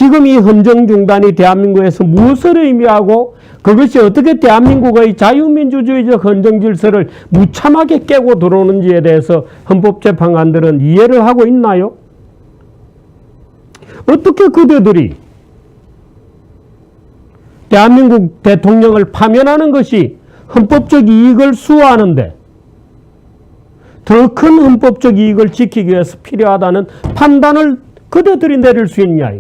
지금 이 헌정 중단이 대한민국에서 무엇을 의미하고 그것이 어떻게 대한민국의 자유민주주의적 헌정 질서를 무참하게 깨고 들어오는지에 대해서 헌법재판관들은 이해를 하고 있나요? 어떻게 그대들이 대한민국 대통령을 파면하는 것이 헌법적 이익을 수호하는데 더 큰 헌법적 이익을 지키기 위해서 필요하다는 판단을 그대들이 내릴 수 있냐.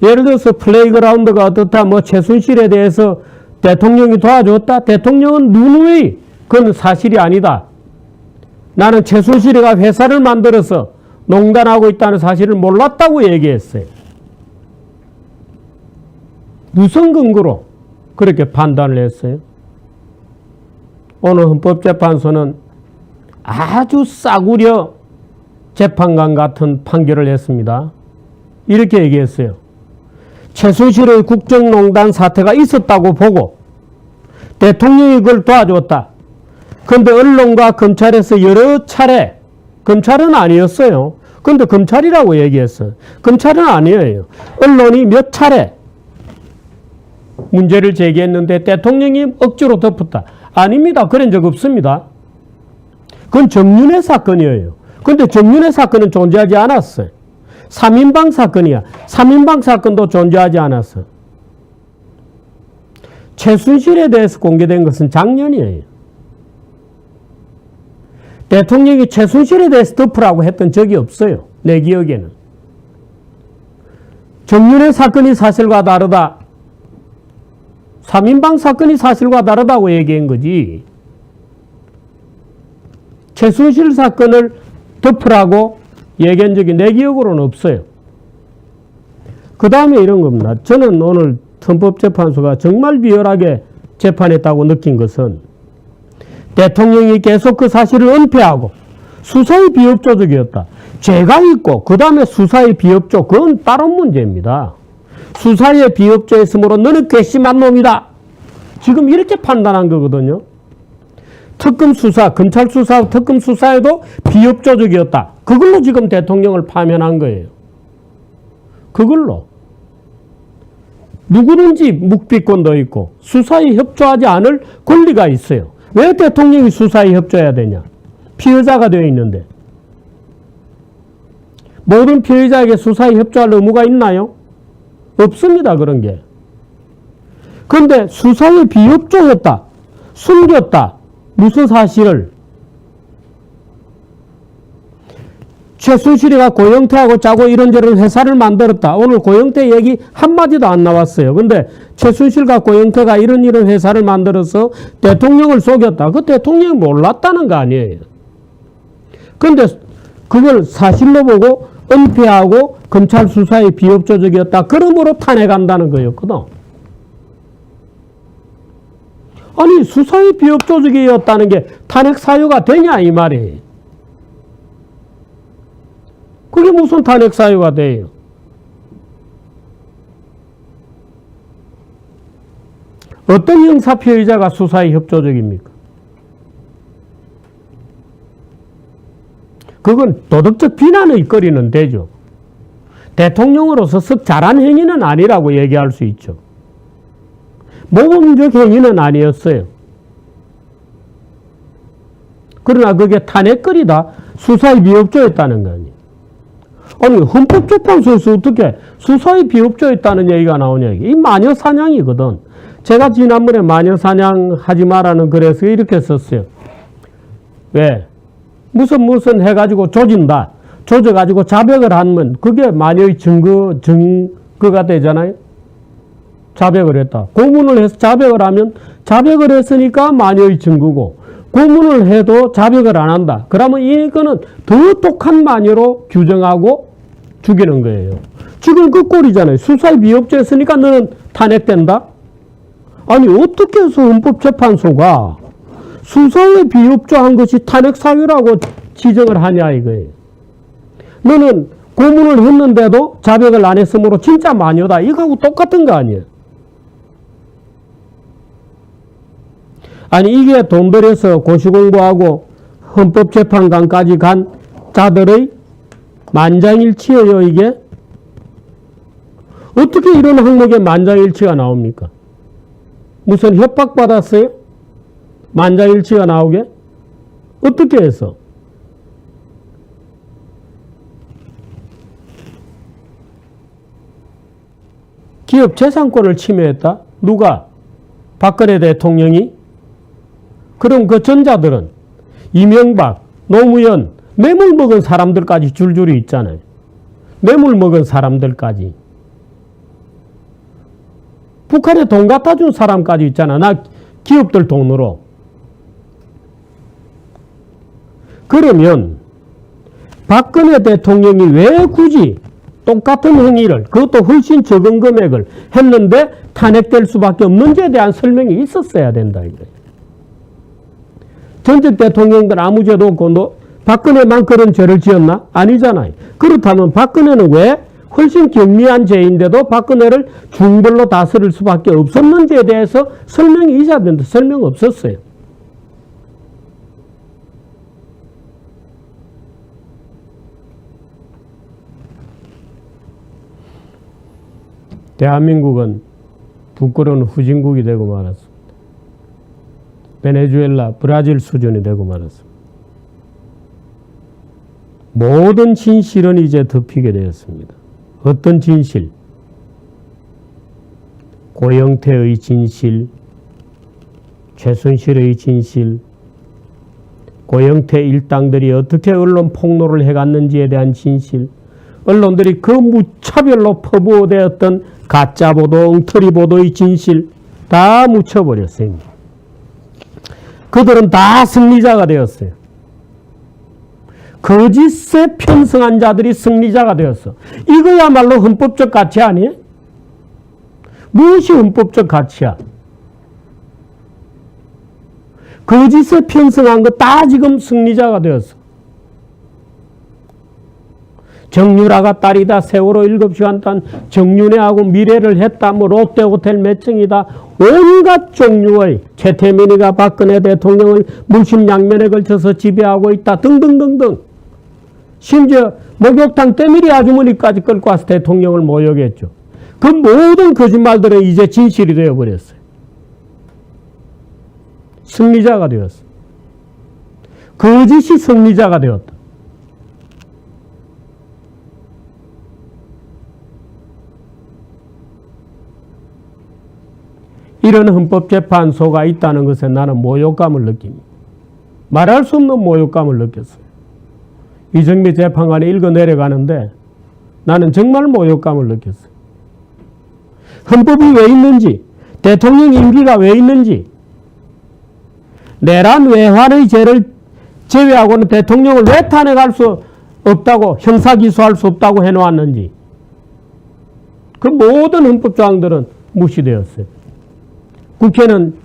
예를 들어서 플레이그라운드가 어떻다, 뭐 최순실에 대해서 대통령이 도와줬다. 대통령은 누누이 그건 사실이 아니다. 나는 최순실이가 회사를 만들어서 농단하고 있다는 사실을 몰랐다고 얘기했어요. 무슨 근거로 그렇게 판단을 했어요? 오늘 헌법재판소는 아주 싸구려 재판관 같은 판결을 했습니다. 이렇게 얘기했어요. 최순실의 국정농단 사태가 있었다고 보고 대통령이 그걸 도와줬다. 그런데 언론과 검찰에서 여러 차례, 검찰은 아니었어요. 그런데 검찰이라고 얘기했어요. 검찰은 아니에요. 언론이 몇 차례 문제를 제기했는데 대통령이 억지로 덮었다. 아닙니다. 그런 적 없습니다. 그건 정윤회 사건이에요. 그런데 정윤회 사건은 존재하지 않았어요. 3인방 사건이야. 3인방 사건도 존재하지 않았어. 최순실에 대해서 공개된 것은 작년이에요. 대통령이 최순실에 대해서 덮으라고 했던 적이 없어요. 내 기억에는. 정윤회 사건이 사실과 다르다. 3인방 사건이 사실과 다르다고 얘기한 거지. 최순실 사건을 덮으라고 얘기한 적이 내 기억으로는 없어요. 그 다음에 이런 겁니다. 저는 오늘 헌법재판소가 정말 비열하게 재판했다고 느낀 것은 대통령이 계속 그 사실을 은폐하고 수사의 비협조적이었다. 죄가 있고 그 다음에 수사의 비협조, 그건 다른 문제입니다. 수사에 비협조했으므로 너는 괘씸한 놈이다. 지금 이렇게 판단한 거거든요. 특검 수사, 검찰 수사, 특검 수사에도 비협조적이었다. 그걸로 지금 대통령을 파면한 거예요. 그걸로. 누구든지 묵비권도 있고 수사에 협조하지 않을 권리가 있어요. 왜 대통령이 수사에 협조해야 되냐? 피의자가 되어 있는데. 모든 피의자에게 수사에 협조할 의무가 있나요? 없습니다. 그런 게. 그런데 수사에 비협조했다. 숨겼다. 무슨 사실을? 최순실이가 고영태하고 짜고 이런저런 회사를 만들었다. 오늘 고영태 얘기 한마디도 안 나왔어요. 근데 최순실과 고영태가 이런 회사를 만들어서 대통령을 속였다. 그 대통령이 몰랐다는 거 아니에요. 그런데 그걸 사실로 보고 은폐하고 검찰 수사에 비협조적이었다. 그러므로 탄핵한다는 거였거든. 아니, 수사에 비협조적이었다는 게 탄핵 사유가 되냐 이 말이에요. 그게 무슨 탄핵 사유가 돼요? 어떤 형사 피의자가 수사에 협조적입니까? 그건 도덕적 비난의 거리는 되죠. 대통령으로서 썩 잘한 행위는 아니라고 얘기할 수 있죠. 모범적 행위는 아니었어요. 그러나 그게 탄핵거리다. 수사에 비협조했다는 거 아니에요. 아니, 헌법재판소에서 어떻게 수사에 비협조했다는 얘기가 나오냐. 이 마녀사냥이거든. 제가 지난번에 마녀사냥 하지 마라는 글에서 이렇게 썼어요. 왜? 무슨 해가지고 조진다. 조져가지고 자백을 하면 그게 마녀의 증거가 되잖아요. 자백을 했다. 고문을 해서 자백을 하면 자백을 했으니까 마녀의 증거고, 고문을 해도 자백을 안 한다. 그러면 이거는 더 독한 마녀로 규정하고 죽이는 거예요. 지금 그 꼴이잖아요. 수사에 비협조했으니까 너는 탄핵된다? 아니, 어떻게 해서 헌법재판소가 수사에 비협조한 것이 탄핵 사유라고 지정을 하냐 이거예요. 너는 고문을 했는데도 자백을 안 했으므로 진짜 마녀다. 이거하고 똑같은 거 아니에요. 아니, 이게 돈 들여서 고시공부하고 헌법재판관까지 간 자들의 만장일치예요, 이게? 어떻게 이런 항목에 만장일치가 나옵니까? 무슨 협박받았어요? 만장일치가 나오게? 어떻게 해서? 기업 재산권을 침해했다? 누가? 박근혜 대통령이? 그럼 그 전자들은 이명박, 노무현, 뇌물 먹은 사람들까지 줄줄이 있잖아요. 뇌물 먹은 사람들까지. 북한에 돈 갖다 준 사람까지 있잖아. 나 기업들 돈으로. 그러면 박근혜 대통령이 왜 굳이 똑같은 행위를, 그것도 훨씬 적은 금액을 했는데 탄핵될 수밖에 없는지에 대한 설명이 있었어야 된다, 이거예요. 전직 대통령들 아무 죄도 없고 박근혜만 그런 죄를 지었나? 아니잖아요. 그렇다면 박근혜는 왜 훨씬 경미한 죄인데도 박근혜를 중벌로 다스릴 수밖에 없었는지에 대해서 설명이 있어야 된다. 설명 없었어요. 대한민국은 부끄러운 후진국이 되고 말았습니다. 베네수엘라, 브라질 수준이 되고 말았습니다. 모든 진실은 이제 덮이게 되었습니다. 어떤 진실? 고영태의 진실, 최순실의 진실, 고영태 일당들이 어떻게 언론 폭로를 해갔는지에 대한 진실, 언론들이 그 무차별로 퍼부어대었던 가짜보도, 엉터리보도의 진실 다 묻혀버렸어요. 그들은 다 승리자가 되었어요. 거짓에 편승한 자들이 승리자가 되었어. 이거야말로 헌법적 가치 아니에요? 무엇이 헌법적 가치야? 거짓에 편승한 거 다 지금 승리자가 되었어. 정유라가 딸이다. 세월호 7시간 단 정윤회하고 미래를 했다. 뭐 롯데호텔 매칭이다. 온갖 종류의 최태민이가 박근혜 대통령을 물심양면에 걸쳐서 지배하고 있다. 등등등등. 심지어 목욕탕 때밀이 아주머니까지 끌고 와서 대통령을 모욕했죠. 그 모든 거짓말들은 이제 진실이 되어버렸어요. 승리자가 되었어. 거짓이 승리자가 되었다. 이런 헌법재판소가 있다는 것에 나는 모욕감을 느낍니다. 말할 수 없는 모욕감을 느꼈어요. 이정미 재판관이 읽어 내려가는데 나는 정말 모욕감을 느꼈어요. 헌법이 왜 있는지, 대통령 임기가 왜 있는지, 내란 외환의 죄를 제외하고는 대통령을 왜 탄핵할 수 없다고, 형사기소할 수 없다고 해놓았는지, 그 모든 헌법조항들은 무시되었어요. 국회는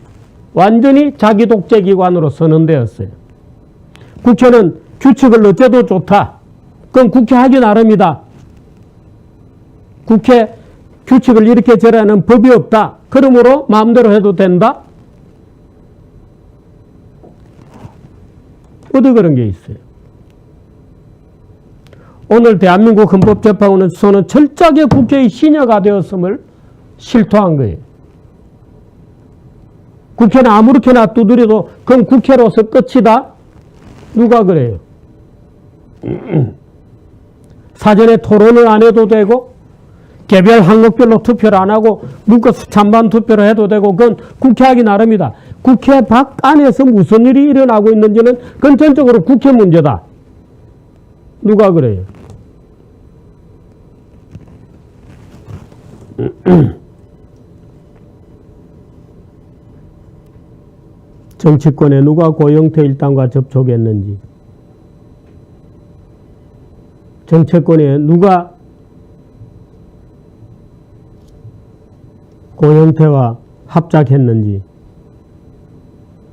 완전히 자기 독재기관으로 선언되었어요. 국회는 규칙을 어째도 좋다. 그건 국회 하기 나름이다. 국회 규칙을 이렇게 저라는 법이 없다. 그러므로 마음대로 해도 된다? 어디 그런 게 있어요? 오늘 대한민국 헌법재판소는 철저하게 국회의 신여가 되었음을 실토한 거예요. 국회는 아무렇게나 두드려도 그건 국회로서 끝이다? 누가 그래요? 사전에 토론을 안 해도 되고 개별 항목별로 투표를 안 하고 묶어서 찬반 투표를 해도 되고 그건 국회 하기 나름이다. 국회 밖 안에서 무슨 일이 일어나고 있는지는 그건 전적으로 국회 문제다. 누가 그래요? 정치권에 누가 고영태 일당과 접촉했는지, 정치권에 누가 고영태와 합작했는지,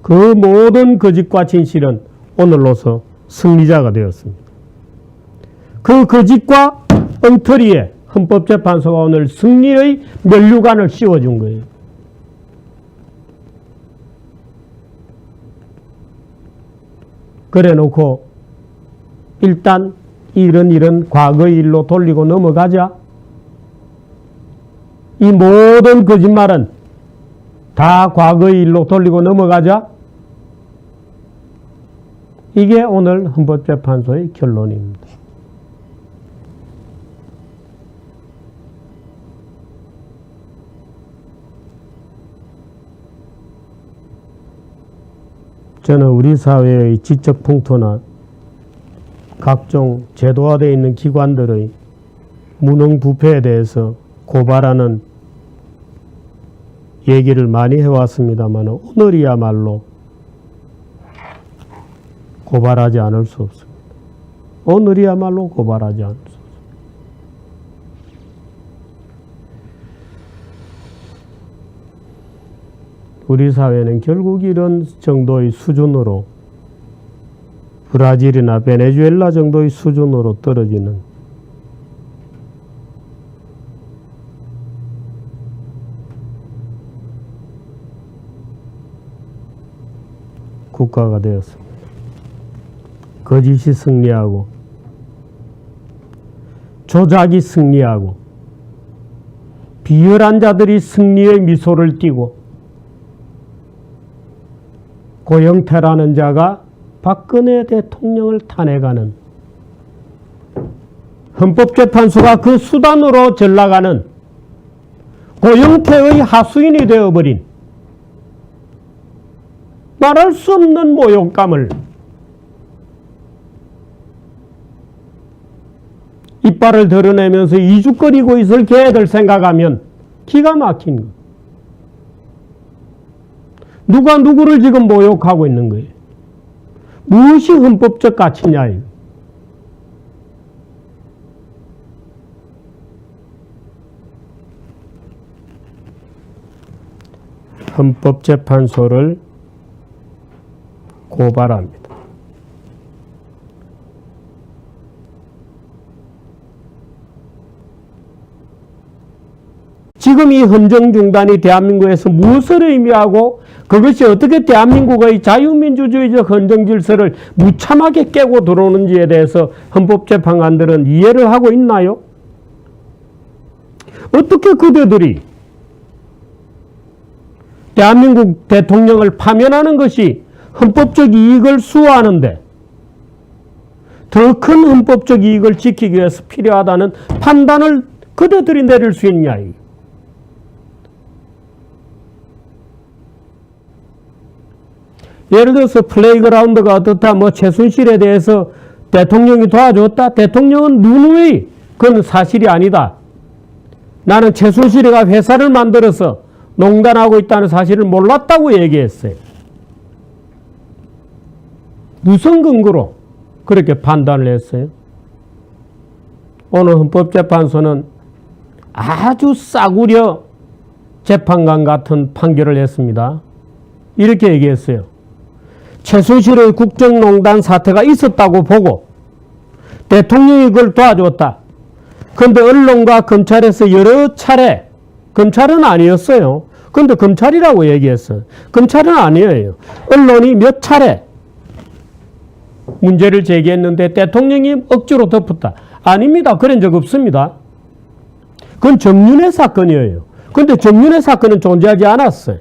그 모든 거짓과 진실은 오늘로서 승리자가 되었습니다. 그 거짓과 엉터리에 헌법재판소가 오늘 승리의 면류관을 씌워준 거예요. 그래 놓고 일단 이런 과거의 일로 돌리고 넘어가자. 이 모든 거짓말은 다 과거의 일로 돌리고 넘어가자. 이게 오늘 헌법재판소의 결론입니다. 저는 우리 사회의 지적 풍토나 각종 제도화되어 있는 기관들의 무능부패에 대해서 고발하는 얘기를 많이 해왔습니다만 오늘이야말로 고발하지 않을 수 없습니다. 오늘이야말로 고발하지 않을 수 없습니다. 우리 사회는 결국 이런 정도의 수준으로 브라질이나 베네수엘라 정도의 수준으로 떨어지는 국가가 되었습니다. 거짓이 승리하고 조작이 승리하고 비열한 자들이 승리의 미소를 띠고 고영태라는 자가 박근혜 대통령을 탄핵하는, 헌법재판소가 그 수단으로 전락하는 고영태의 하수인이 되어버린 말할 수 없는 모욕감을 이빨을 드러내면서 이죽거리고 있을 걔들 생각하면 기가 막힌 거. 누가 누구를 지금 모욕하고 있는 거예요? 무엇이 헌법적 가치냐? 헌법재판소를 고발합니다. 지금 이 헌정중단이 대한민국에서 무엇을 의미하고 그것이 어떻게 대한민국의 자유민주주의적 헌정질서를 무참하게 깨고 들어오는지에 대해서 헌법재판관들은 이해를 하고 있나요? 어떻게 그대들이 대한민국 대통령을 파면하는 것이 헌법적 이익을 수호하는데 더 큰 헌법적 이익을 지키기 위해서 필요하다는 판단을 그대들이 내릴 수 있냐? 예를 들어서 플레이그라운드가 어떻다, 최순실에 대해서 대통령이 도와줬다. 대통령은 누누이 그건 사실이 아니다. 나는 최순실이가 회사를 만들어서 농단하고 있다는 사실을 몰랐다고 얘기했어요. 무슨 근거로 그렇게 판단을 했어요? 오늘 헌법재판소는 아주 싸구려 재판관 같은 판결을 했습니다. 이렇게 얘기했어요. 최순실의 국정농단 사태가 있었다고 보고 대통령이 그걸 도와줬다. 그런데 언론과 검찰에서 여러 차례, 검찰은 아니었어요. 그런데 검찰이라고 얘기했어요. 검찰은 아니에요. 언론이 몇 차례 문제를 제기했는데 대통령이 억지로 덮었다. 아닙니다. 그런 적 없습니다. 그건 정윤회 사건이에요. 그런데 정윤회 사건은 존재하지 않았어요.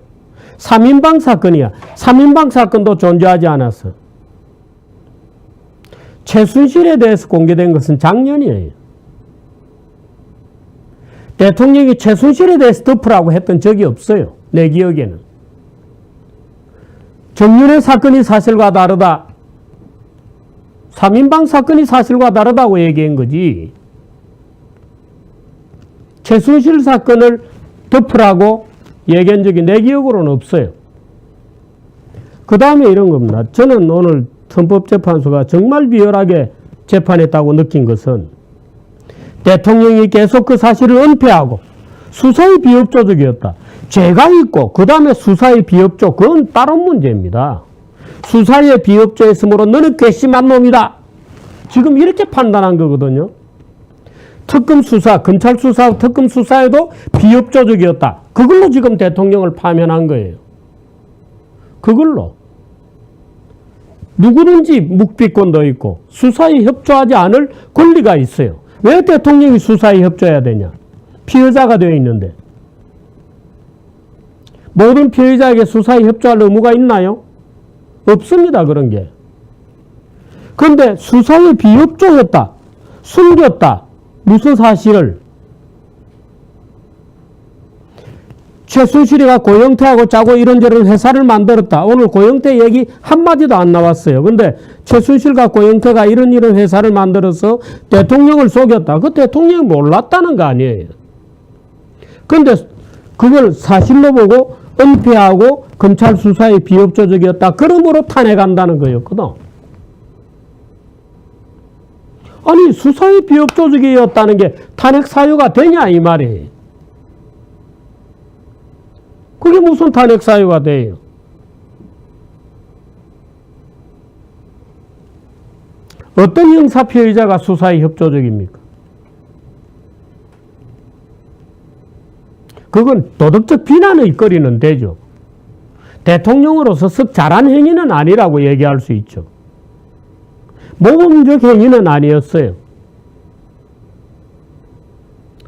3인방 사건이야. 3인방 사건도 존재하지 않았어. 최순실에 대해서 공개된 것은 작년이에요. 대통령이 최순실에 대해서 덮으라고 했던 적이 없어요. 내 기억에는. 정윤회 사건이 사실과 다르다. 3인방 사건이 사실과 다르다고 얘기한 거지. 최순실 사건을 덮으라고 얘기한 적이 내 기억으로는 없어요. 그 다음에 이런 겁니다. 저는 오늘 헌법재판소가 정말 비열하게 재판했다고 느낀 것은 대통령이 계속 그 사실을 은폐하고 수사의 비협조적이었다. 죄가 있고 그 다음에 수사의 비협조, 그건 다른 문제입니다. 수사의 비협조했으므로 너는 괘씸한 놈이다. 지금 이렇게 판단한 거거든요. 특검 수사, 검찰 수사, 특검 수사에도 비협조적이었다. 그걸로 지금 대통령을 파면한 거예요. 그걸로. 누구든지 묵비권도 있고 수사에 협조하지 않을 권리가 있어요. 왜 대통령이 수사에 협조해야 되냐? 피의자가 되어 있는데. 모든 피의자에게 수사에 협조할 의무가 있나요? 없습니다. 그런 게. 그런데 수사에 비협조했다. 숨겼다. 무슨 사실을? 최순실이가 고영태하고 짜고 이런저런 회사를 만들었다. 오늘 고영태 얘기 한마디도 안 나왔어요. 근데 최순실과 고영태가 이런 회사를 만들어서 대통령을 속였다. 그 대통령이 몰랐다는 거 아니에요. 그런데 그걸 사실로 보고 은폐하고 검찰 수사에 비협조적이었다. 그러므로 탄핵한다는 거였거든. 아니 수사에 비협조적이었다는 게 탄핵 사유가 되냐 이 말이에요. 그게 무슨 탄핵 사유가 돼요? 어떤 형사 피의자가 수사에 협조적입니까? 그건 도덕적 비난의 거리는 되죠. 대통령으로서 썩 잘한 행위는 아니라고 얘기할 수 있죠. 모범적 행위는 아니었어요.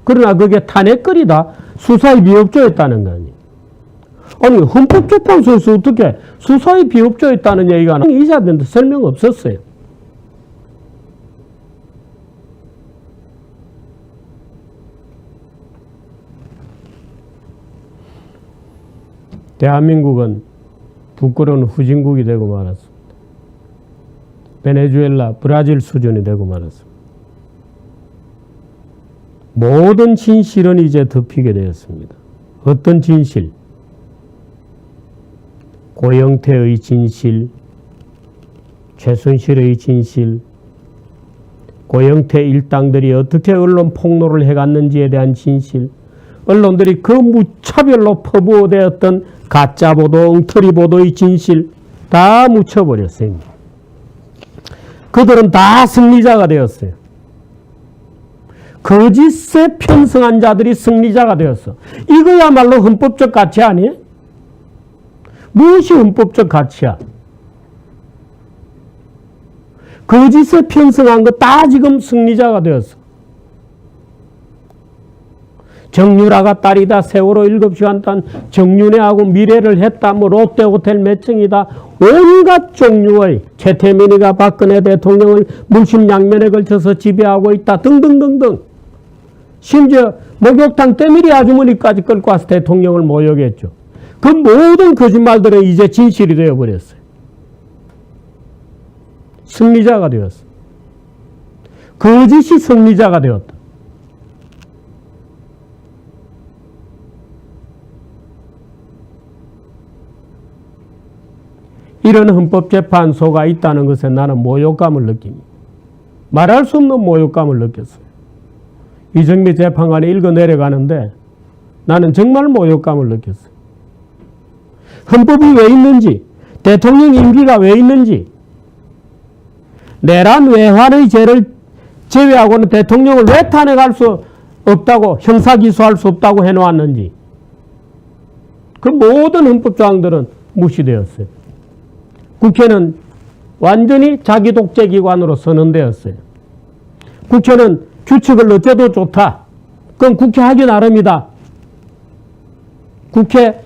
그러나 그게 탄핵거리다. 수사에 비협조했다는 거 아니에요. 아니 헌법재판소에서 어떻게 수사에 비협조했다는 얘기가 이사들한테 설명 없었어요. 대한민국은 부끄러운 후진국이 되고 말았습니다. 베네수엘라, 브라질 수준이 되고 말았습니다. 모든 진실은 이제 덮이게 되었습니다. 어떤 진실? 고영태의 진실, 최순실의 진실, 고영태 일당들이 어떻게 언론 폭로를 해갔는지에 대한 진실, 언론들이 그 무차별로 퍼부어대었던 가짜보도, 엉터리보도의 진실 다 묻혀버렸어요. 그들은 다 승리자가 되었어요. 거짓에 편승한 자들이 승리자가 되었어. 이거야말로 헌법적 가치 아니에요? 무엇이 헌법적 가치야? 거짓에 편승한 거 다 지금 승리자가 되었어. 정유라가 딸이다. 세월호 7시간 단 정윤회하고 미래를 했다. 뭐 롯데호텔 매칭이다. 온갖 종류의 최태민이가 박근혜 대통령을 물심양면에 걸쳐서 지배하고 있다. 등등등등. 심지어 목욕탕 때밀이 아주머니까지 끌고 와서 대통령을 모욕했죠. 그 모든 거짓말들은 이제 진실이 되어버렸어요. 승리자가 되었어. 거짓이 승리자가 되었다. 이런 헌법재판소가 있다는 것에 나는 모욕감을 느낍니다. 말할 수 없는 모욕감을 느꼈어요. 이정미 재판관이 읽어 내려가는데 나는 정말 모욕감을 느꼈어요. 헌법이 왜 있는지, 대통령 임기가 왜 있는지, 내란 외환의 죄를 제외하고는 대통령을 왜 탄핵할 수 없다고, 형사기소할 수 없다고 해놓았는지, 그 모든 헌법조항들은 무시되었어요. 국회는 완전히 자기 독재기관으로 선언되었어요. 국회는 규칙을 어째도 좋다. 그건 국회 하기 나름이다. 국회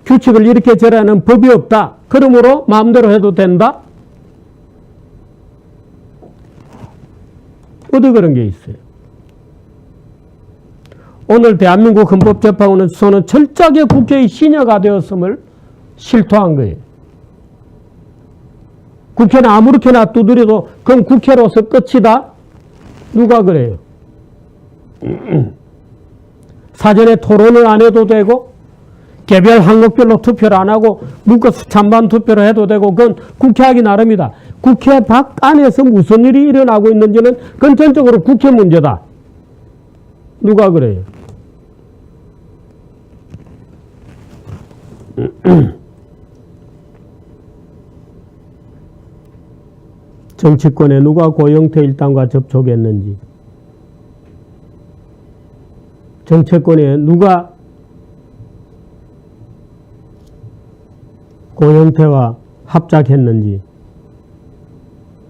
규칙을 이렇게 저라는 법이 없다. 그러므로 마음대로 해도 된다. 어디 그런 게 있어요. 오늘 대한민국 헌법재판소는 철저하게 국회의 신여가 되었음을 실토한 거예요. 국회는 아무렇게나 두드려도 그건 국회로서 끝이다? 누가 그래요? 사전에 토론을 안 해도 되고 개별 항목별로 투표를 안 하고 문건 찬반 투표를 해도 되고 그건 국회 하기 나름이다. 국회 밖 안에서 무슨 일이 일어나고 있는지는 그건 전적으로 국회 문제다. 누가 그래요? 정치권에 누가 고영태 일당과 접촉했는지, 정치권에 누가 고영태와 합작했는지,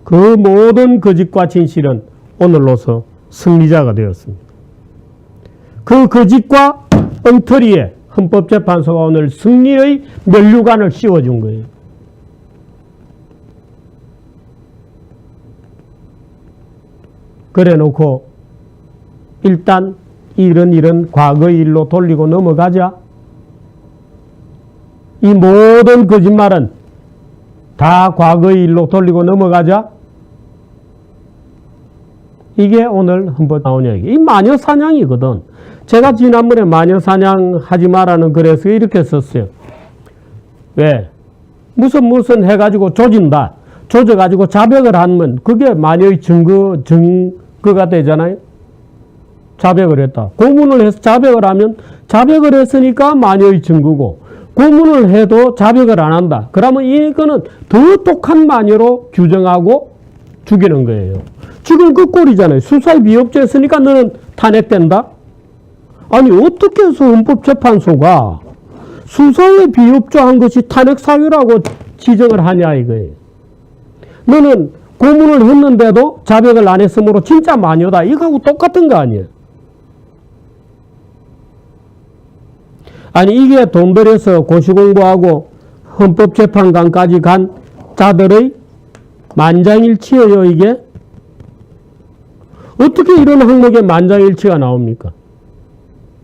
그 모든 거짓과 진실은 오늘로서 승리자가 되었습니다. 그 거짓과 엉터리에 헌법재판소가 오늘 승리의 면류관을 씌워준 거예요. 그래 놓고 일단 이런 과거의 일로 돌리고 넘어가자. 이 모든 거짓말은 다 과거의 일로 돌리고 넘어가자. 이게 오늘 헌법 나오냐. 이 마녀사냥이거든. 제가 지난번에 마녀사냥 하지 마라는 글에서 이렇게 썼어요. 왜? 무슨 해가지고 조진다. 조져가지고 자백을 하면 그게 마녀의 증거가 되잖아요. 자백을 했다. 고문을 해서 자백을 하면 자백을 했으니까 마녀의 증거고, 고문을 해도 자백을 안 한다. 그러면 이거는 더 독한 마녀로 규정하고 죽이는 거예요. 지금 그 꼴이잖아요. 수사에 비협조했으니까 너는 탄핵된다? 아니 어떻게 해서 헌법재판소가 수사에 비협조한 것이 탄핵사유라고 지정을 하냐 이거예요. 너는 고문을 했는데도 자백을 안 했으므로 진짜 마녀다. 이거하고 똑같은 거 아니에요. 아니 이게 돈 들여서 고시공부하고 헌법재판관까지 간 자들의 만장일치예요 이게? 어떻게 이런 항목에 만장일치가 나옵니까?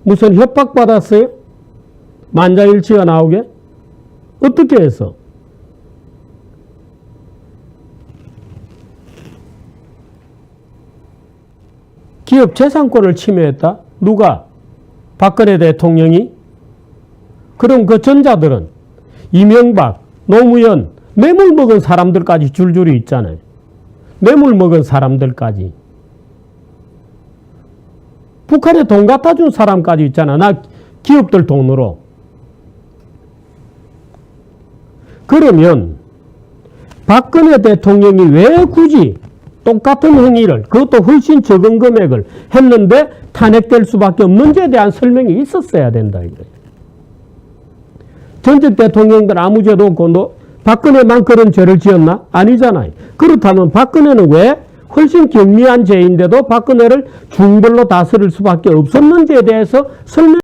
무슨 협박받았어요? 만장일치가 나오게? 어떻게 해서? 기업 재산권을 침해했다? 누가? 박근혜 대통령이? 그럼 그 전자들은 이명박, 노무현, 뇌물 먹은 사람들까지 줄줄이 있잖아요. 뇌물 먹은 사람들까지. 북한에 돈 갖다 준 사람까지 있잖아. 나 기업들 돈으로. 그러면 박근혜 대통령이 왜 굳이 똑같은 행위를, 그것도 훨씬 적은 금액을 했는데 탄핵될 수밖에 없는지에 대한 설명이 있었어야 된다. 이거예요. 전직 대통령들 아무 죄도 없고 박근혜만 그런 죄를 지었나? 아니잖아요. 그렇다면 박근혜는 왜 훨씬 경미한 죄인데도 박근혜를 중벌로 다스릴 수밖에 없었는지에 대해서 설명